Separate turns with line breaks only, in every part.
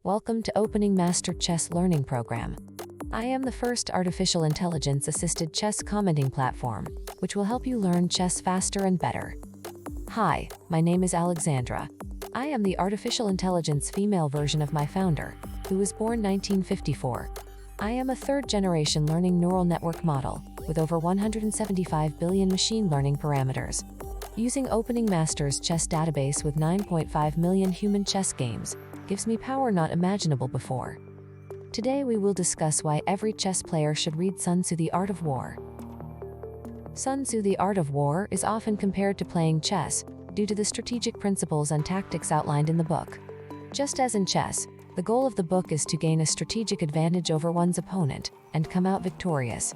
Welcome to OpeningMaster Chess Learning Program. I am the first artificial intelligence-assisted chess commenting platform, which will help you learn chess faster and better. Hi, my name is Alexandra. I am the artificial intelligence female version of my founder, who was born 1954. I am a third-generation learning neural network model, with over 175 billion machine learning parameters. Using OpeningMaster's chess database with 9.5 million human chess games gives me power not imaginable before. Today we will discuss why every chess player should read Sun Tzu The Art of War. Sun Tzu The Art of War is often compared to playing chess due to the strategic principles and tactics outlined in the book. Just as in chess, the goal of the book is to gain a strategic advantage over one's opponent and come out victorious.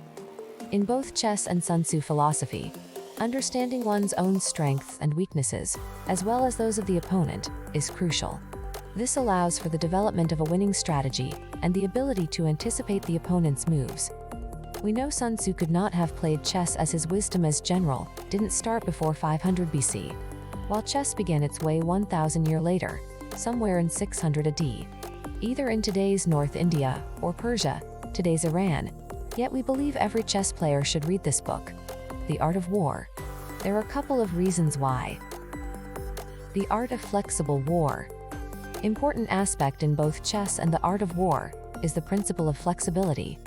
In both chess and Sun Tzu philosophy, understanding one's own strengths and weaknesses, as well as those of the opponent, is crucial. This allows for the development of a winning strategy and the ability to anticipate the opponent's moves. We know Sun Tzu could not have played chess, as his wisdom as general didn't start before 500 BC, while chess began its way 1,000 years later, somewhere in 600 AD, either in today's North India or Persia, today's Iran. Yet we believe every chess player should read this book, The Art of War. There are a couple of reasons why. The art of flexible war. Important aspect in both chess and the art of war is the principle of flexibility.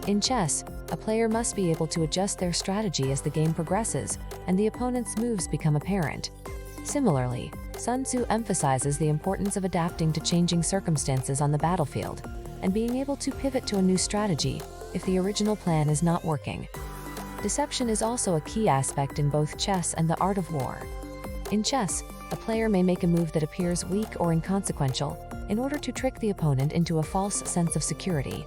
In chess, a player must be able to adjust their strategy as the game progresses and the opponent's moves become apparent. Similarly, Sun Tzu emphasizes the importance of adapting to changing circumstances on the battlefield and being able to pivot to a new strategy if the original plan is not working. Deception is also a key aspect in both chess and the art of war. In chess, a player may make a move that appears weak or inconsequential in order to trick the opponent into a false sense of security.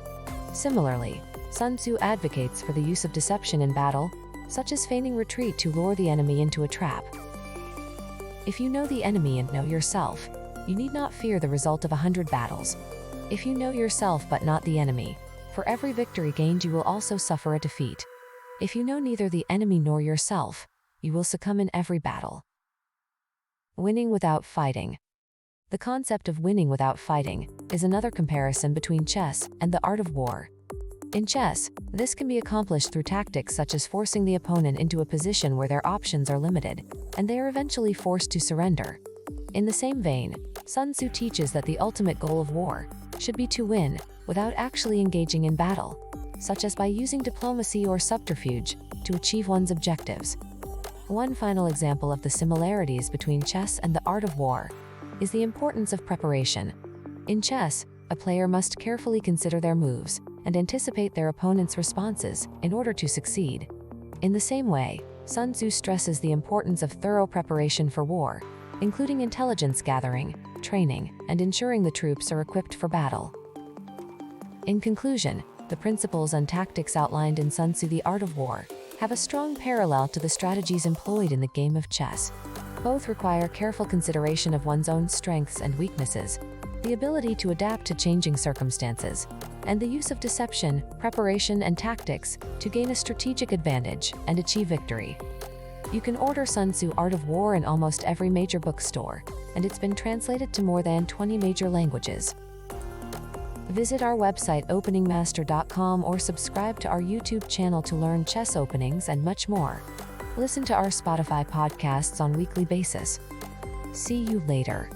Similarly, Sun Tzu advocates for the use of deception in battle, such as feigning retreat to lure the enemy into a trap. If you know the enemy and know yourself, you need not fear the result of 100 battles. If you know yourself but not the enemy, for every victory gained you will also suffer a defeat. If you know neither the enemy nor yourself, you will succumb in every battle. Winning without fighting. The concept of winning without fighting is another comparison between chess and the art of war. In chess, this can be accomplished through tactics such as forcing the opponent into a position where their options are limited, and they are eventually forced to surrender. In the same vein, Sun Tzu teaches that the ultimate goal of war should be to win without actually engaging in battle, such as by using diplomacy or subterfuge to achieve one's objectives. One final example of the similarities between chess and the art of war is the importance of preparation. In chess, a player must carefully consider their moves and anticipate their opponent's responses in order to succeed. In the same way, Sun Tzu stresses the importance of thorough preparation for war, including intelligence gathering, training, and ensuring the troops are equipped for battle. In conclusion, the principles and tactics outlined in Sun Tzu The Art of War have a strong parallel to the strategies employed in the game of chess. Both require careful consideration of one's own strengths and weaknesses, the ability to adapt to changing circumstances, and the use of deception, preparation, and tactics to gain a strategic advantage and achieve victory. You can order Sun Tzu Art of War in almost every major bookstore, and it's been translated to more than 20 major languages. Visit our website OpeningMaster.com or subscribe to our YouTube channel to learn chess openings and much more. Listen to our Spotify podcasts on a weekly basis. See you later.